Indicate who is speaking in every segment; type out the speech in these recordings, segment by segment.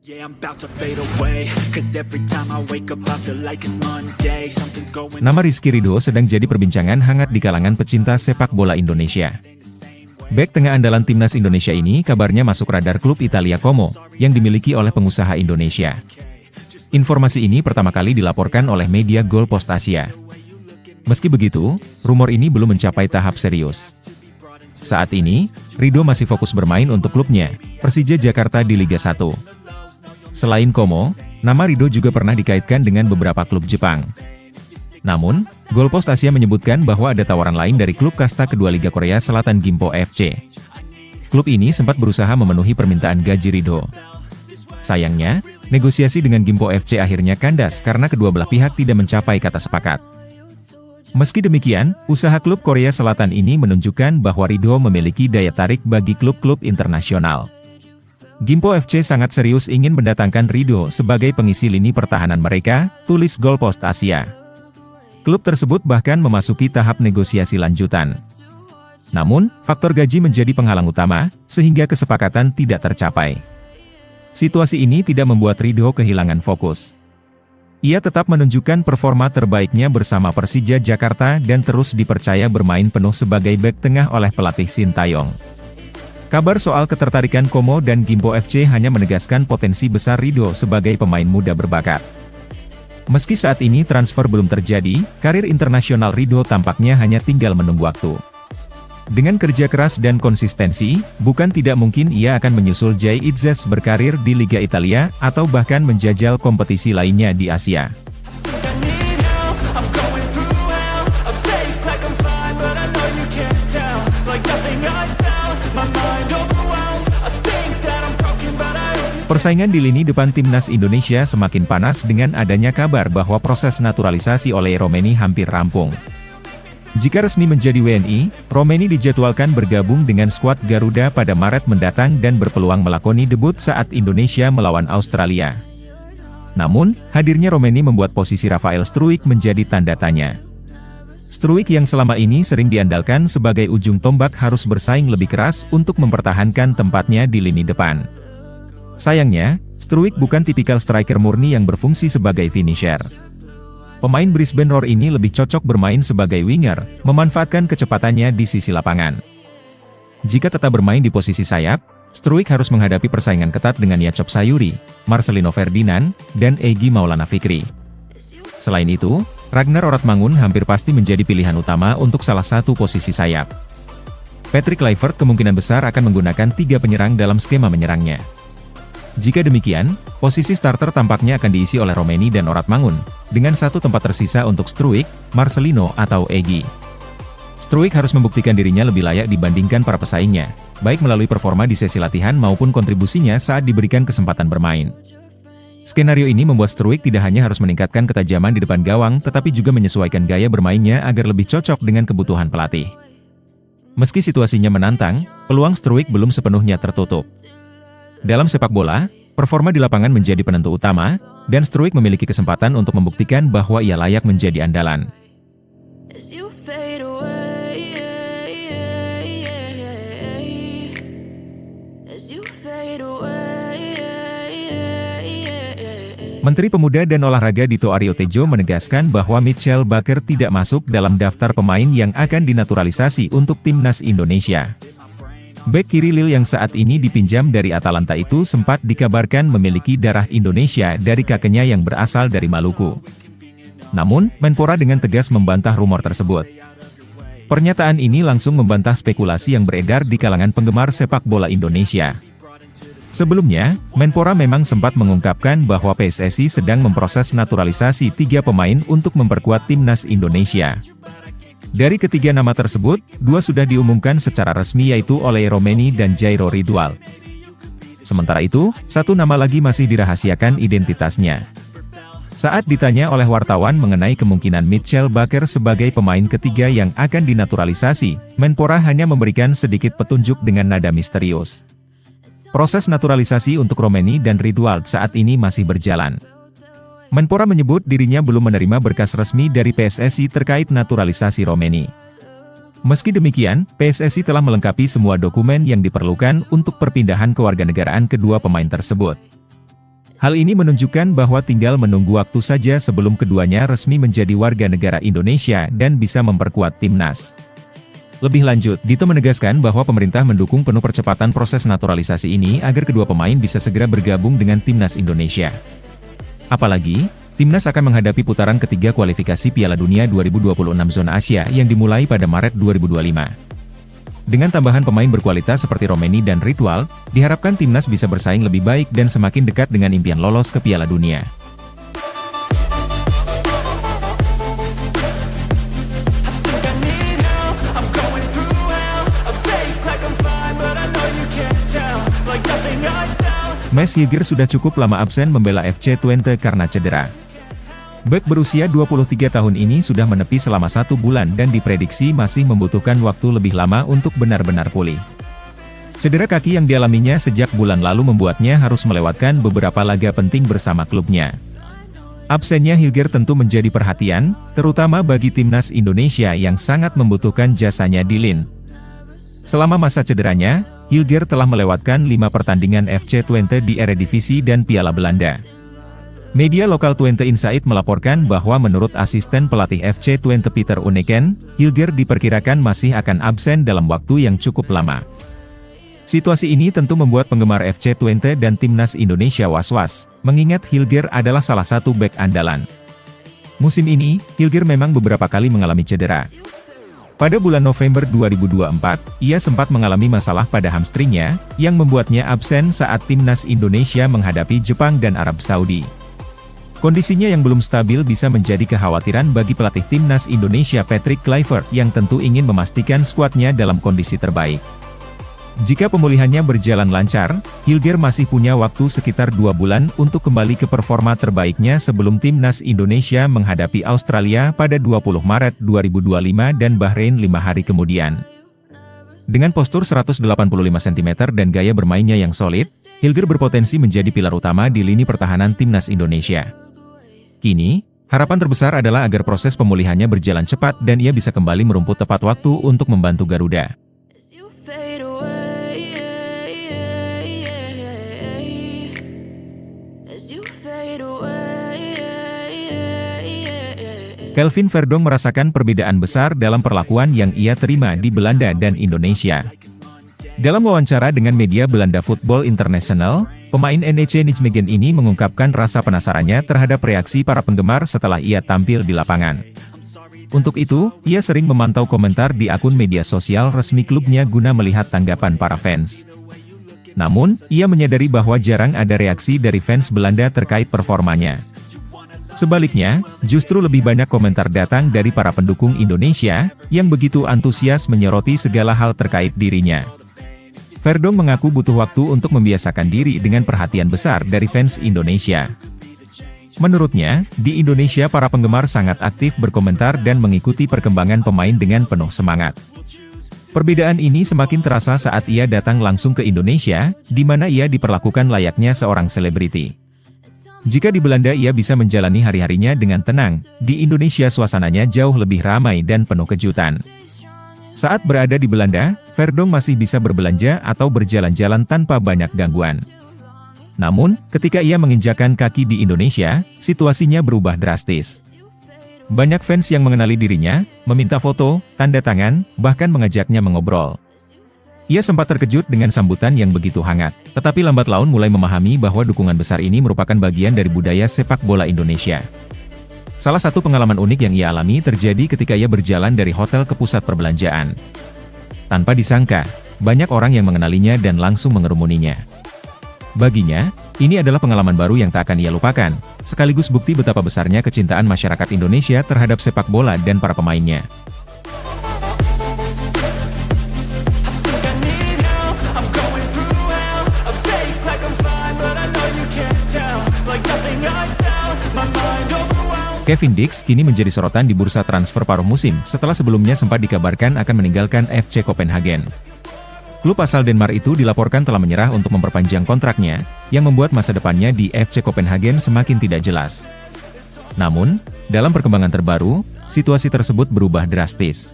Speaker 1: Yeah, I'm about to fade away, 'cause every time I wake up I feel like it's Monday, something's going.
Speaker 2: Nama Rizky Ridho sedang jadi perbincangan hangat di kalangan pecinta sepak bola Indonesia. Bek tengah andalan timnas Indonesia ini kabarnya masuk radar klub Italia Como, yang dimiliki oleh pengusaha Indonesia. Informasi ini pertama kali dilaporkan oleh media Goal Post Asia. Meski begitu, rumor ini belum mencapai tahap serius. Saat ini, Ridho masih fokus bermain untuk klubnya, Persija Jakarta di Liga 1. Selain Como, nama Ridho juga pernah dikaitkan dengan beberapa klub Jepang. Namun, Goal Post Asia menyebutkan bahwa ada tawaran lain dari klub kasta kedua Liga Korea Selatan Gimpo FC. Klub ini sempat berusaha memenuhi permintaan gaji Ridho. Sayangnya, negosiasi dengan Gimpo FC akhirnya kandas karena kedua belah pihak tidak mencapai kata sepakat. Meski demikian, usaha klub Korea Selatan ini menunjukkan bahwa Ridho memiliki daya tarik bagi klub-klub internasional. Gimpo FC sangat serius ingin mendatangkan Ridho sebagai pengisi lini pertahanan mereka, tulis Goal Post Asia. Klub tersebut bahkan memasuki tahap negosiasi lanjutan. Namun, faktor gaji menjadi penghalang utama, sehingga kesepakatan tidak tercapai. Situasi ini tidak membuat Ridho kehilangan fokus. Ia tetap menunjukkan performa terbaiknya bersama Persija Jakarta dan terus dipercaya bermain penuh sebagai bek tengah oleh pelatih Sintayong. Kabar soal ketertarikan Como dan Gimpo FC hanya menegaskan potensi besar Ridho sebagai pemain muda berbakat. Meski saat ini transfer belum terjadi, karir internasional Ridho tampaknya hanya tinggal menunggu waktu. Dengan kerja keras dan konsistensi, bukan tidak mungkin ia akan menyusul Jay Itzes berkarir di Liga Italia, atau bahkan menjajal kompetisi lainnya di Asia. Persaingan di lini depan timnas Indonesia semakin panas dengan adanya kabar bahwa proses naturalisasi oleh Romeni hampir rampung. Jika resmi menjadi WNI, Romeni dijadwalkan bergabung dengan skuad Garuda pada Maret mendatang dan berpeluang melakoni debut saat Indonesia melawan Australia. Namun, hadirnya Romeni membuat posisi Rafael Struijk menjadi tanda tanya. Struijk yang selama ini sering diandalkan sebagai ujung tombak harus bersaing lebih keras untuk mempertahankan tempatnya di lini depan. Sayangnya, Struijk bukan tipikal striker murni yang berfungsi sebagai finisher. Pemain Brisbane Roar ini lebih cocok bermain sebagai winger, memanfaatkan kecepatannya di sisi lapangan. Jika tetap bermain di posisi sayap, Struijk harus menghadapi persaingan ketat dengan Yacop Sayuri, Marcelino Ferdinand, dan Egy Maulana Fikri. Selain itu, Ragnar Oratmangun hampir pasti menjadi pilihan utama untuk salah satu posisi sayap. Patrick Kluivert kemungkinan besar akan menggunakan 3 penyerang dalam skema menyerangnya. Jika demikian, posisi starter tampaknya akan diisi oleh Romeni dan Oratmangun, dengan satu tempat tersisa untuk Struijk, Marcelino atau Egy. Struijk harus membuktikan dirinya lebih layak dibandingkan para pesaingnya, baik melalui performa di sesi latihan maupun kontribusinya saat diberikan kesempatan bermain. Skenario ini membuat Struijk tidak hanya harus meningkatkan ketajaman di depan gawang tetapi juga menyesuaikan gaya bermainnya agar lebih cocok dengan kebutuhan pelatih. Meski situasinya menantang, peluang Struijk belum sepenuhnya tertutup. Dalam sepak bola, performa di lapangan menjadi penentu utama, dan Struijk memiliki kesempatan untuk membuktikan bahwa ia layak menjadi andalan. Menteri Pemuda dan Olahraga Dito Aryo Tejo menegaskan bahwa Michael Baker tidak masuk dalam daftar pemain yang akan dinaturalisasi untuk timnas Indonesia. Bek kiri Lille yang saat ini dipinjam dari Atalanta itu sempat dikabarkan memiliki darah Indonesia dari kakeknya yang berasal dari Maluku. Namun, Menpora dengan tegas membantah rumor tersebut. Pernyataan ini langsung membantah spekulasi yang beredar di kalangan penggemar sepak bola Indonesia. Sebelumnya, Menpora memang sempat mengungkapkan bahwa PSSI sedang memproses naturalisasi 3 pemain untuk memperkuat timnas Indonesia. Dari ketiga nama tersebut, 2 sudah diumumkan secara resmi yaitu oleh Romeni dan Jairo Ridwal. Sementara itu, 1 nama lagi masih dirahasiakan identitasnya. Saat ditanya oleh wartawan mengenai kemungkinan Michael Baker sebagai pemain ketiga yang akan dinaturalisasi, Menpora hanya memberikan sedikit petunjuk dengan nada misterius. Proses naturalisasi untuk Romeni dan Ridwal saat ini masih berjalan. Menpora menyebut dirinya belum menerima berkas resmi dari PSSI terkait naturalisasi Romeni. Meski demikian, PSSI telah melengkapi semua dokumen yang diperlukan untuk perpindahan kewarganegaraan kedua pemain tersebut. Hal ini menunjukkan bahwa tinggal menunggu waktu saja sebelum keduanya resmi menjadi warga negara Indonesia dan bisa memperkuat timnas. Lebih lanjut, Dito menegaskan bahwa pemerintah mendukung penuh percepatan proses naturalisasi ini agar kedua pemain bisa segera bergabung dengan timnas Indonesia. Apalagi, timnas akan menghadapi putaran ketiga kualifikasi Piala Dunia 2026 zona Asia yang dimulai pada Maret 2025. Dengan tambahan pemain berkualitas seperti Romeni dan Ridwal, diharapkan timnas bisa bersaing lebih baik dan semakin dekat dengan impian lolos ke Piala Dunia. Mads Hilger sudah cukup lama absen membela FC Twente karena cedera. Bek berusia 23 tahun ini sudah menepi selama 1 bulan dan diprediksi masih membutuhkan waktu lebih lama untuk benar-benar pulih. Cedera kaki yang dialaminya sejak bulan lalu membuatnya harus melewatkan beberapa laga penting bersama klubnya. Absennya Hilger tentu menjadi perhatian, terutama bagi timnas Indonesia yang sangat membutuhkan jasanya di LIN. Selama masa cederanya, Hilger telah melewatkan 5 pertandingan FC Twente di Eredivisie dan Piala Belanda. Media lokal Twente Insight melaporkan bahwa menurut asisten pelatih FC Twente Peter Unneken, Hilger diperkirakan masih akan absen dalam waktu yang cukup lama. Situasi ini tentu membuat penggemar FC Twente dan timnas Indonesia was-was, mengingat Hilger adalah salah satu bek andalan. Musim ini, Hilger memang beberapa kali mengalami cedera. Pada bulan November 2024, ia sempat mengalami masalah pada hamstringnya, yang membuatnya absen saat timnas Indonesia menghadapi Jepang dan Arab Saudi. Kondisinya yang belum stabil bisa menjadi kekhawatiran bagi pelatih timnas Indonesia Patrick Kluivert yang tentu ingin memastikan skuadnya dalam kondisi terbaik. Jika pemulihannya berjalan lancar, Hilger masih punya waktu sekitar 2 bulan untuk kembali ke performa terbaiknya sebelum timnas Indonesia menghadapi Australia pada 20 Maret 2025 dan Bahrain 5 hari kemudian. Dengan postur 185 cm dan gaya bermainnya yang solid, Hilger berpotensi menjadi pilar utama di lini pertahanan timnas Indonesia. Kini, harapan terbesar adalah agar proses pemulihannya berjalan cepat dan ia bisa kembali merumput tepat waktu untuk membantu Garuda. Kelvin Verdonk merasakan perbedaan besar dalam perlakuan yang ia terima di Belanda dan Indonesia. Dalam wawancara dengan media Belanda Football International, pemain NEC Nijmegen ini mengungkapkan rasa penasarannya terhadap reaksi para penggemar setelah ia tampil di lapangan. Untuk itu, ia sering memantau komentar di akun media sosial resmi klubnya guna melihat tanggapan para fans. Namun, ia menyadari bahwa jarang ada reaksi dari fans Belanda terkait performanya. Sebaliknya, justru lebih banyak komentar datang dari para pendukung Indonesia, yang begitu antusias menyoroti segala hal terkait dirinya. Verdonk mengaku butuh waktu untuk membiasakan diri dengan perhatian besar dari fans Indonesia. Menurutnya, di Indonesia para penggemar sangat aktif berkomentar dan mengikuti perkembangan pemain dengan penuh semangat. Perbedaan ini semakin terasa saat ia datang langsung ke Indonesia, di mana ia diperlakukan layaknya seorang selebriti. Jika di Belanda ia bisa menjalani hari-harinya dengan tenang, di Indonesia suasananya jauh lebih ramai dan penuh kejutan. Saat berada di Belanda, Verdonk masih bisa berbelanja atau berjalan-jalan tanpa banyak gangguan. Namun, ketika ia menginjakan kaki di Indonesia, situasinya berubah drastis. Banyak fans yang mengenali dirinya, meminta foto, tanda tangan, bahkan mengajaknya mengobrol. Ia sempat terkejut dengan sambutan yang begitu hangat, tetapi lambat laun mulai memahami bahwa dukungan besar ini merupakan bagian dari budaya sepak bola Indonesia. Salah satu pengalaman unik yang ia alami terjadi ketika ia berjalan dari hotel ke pusat perbelanjaan. Tanpa disangka, banyak orang yang mengenalinya dan langsung mengerumuninya. Baginya, ini adalah pengalaman baru yang tak akan ia lupakan, sekaligus bukti betapa besarnya kecintaan masyarakat Indonesia terhadap sepak bola dan para pemainnya. Kevin Dix kini menjadi sorotan di bursa transfer paruh musim setelah sebelumnya sempat dikabarkan akan meninggalkan FC Copenhagen. Klub asal Denmark itu dilaporkan telah menyerah untuk memperpanjang kontraknya, yang membuat masa depannya di FC Copenhagen semakin tidak jelas. Namun, dalam perkembangan terbaru, situasi tersebut berubah drastis.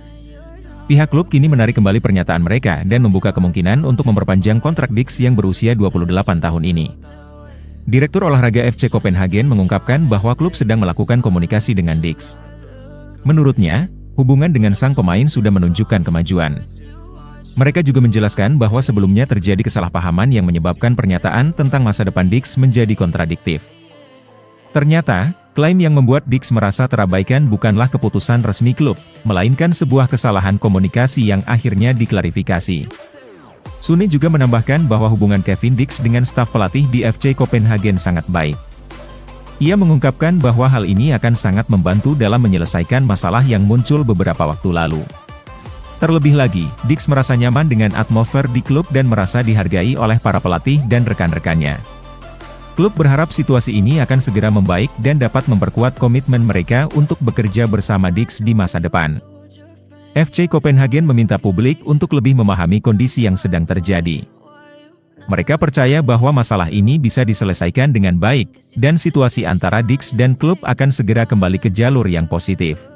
Speaker 2: Pihak klub kini menarik kembali pernyataan mereka dan membuka kemungkinan untuk memperpanjang kontrak Dix yang berusia 28 tahun ini. Direktur olahraga FC Copenhagen mengungkapkan bahwa klub sedang melakukan komunikasi dengan Dix. Menurutnya, hubungan dengan sang pemain sudah menunjukkan kemajuan. Mereka juga menjelaskan bahwa sebelumnya terjadi kesalahpahaman yang menyebabkan pernyataan tentang masa depan Dix menjadi kontradiktif. Ternyata, klaim yang membuat Dix merasa terabaikan bukanlah keputusan resmi klub, melainkan sebuah kesalahan komunikasi yang akhirnya diklarifikasi. Suni juga menambahkan bahwa hubungan Kevin Dix dengan staf pelatih di FC Copenhagen sangat baik. Ia mengungkapkan bahwa hal ini akan sangat membantu dalam menyelesaikan masalah yang muncul beberapa waktu lalu. Terlebih lagi, Dix merasa nyaman dengan atmosfer di klub dan merasa dihargai oleh para pelatih dan rekan-rekannya. Klub berharap situasi ini akan segera membaik dan dapat memperkuat komitmen mereka untuk bekerja bersama Dix di masa depan. FC Copenhagen meminta publik untuk lebih memahami kondisi yang sedang terjadi. Mereka percaya bahwa masalah ini bisa diselesaikan dengan baik, dan situasi antara Dix dan klub akan segera kembali ke jalur yang positif.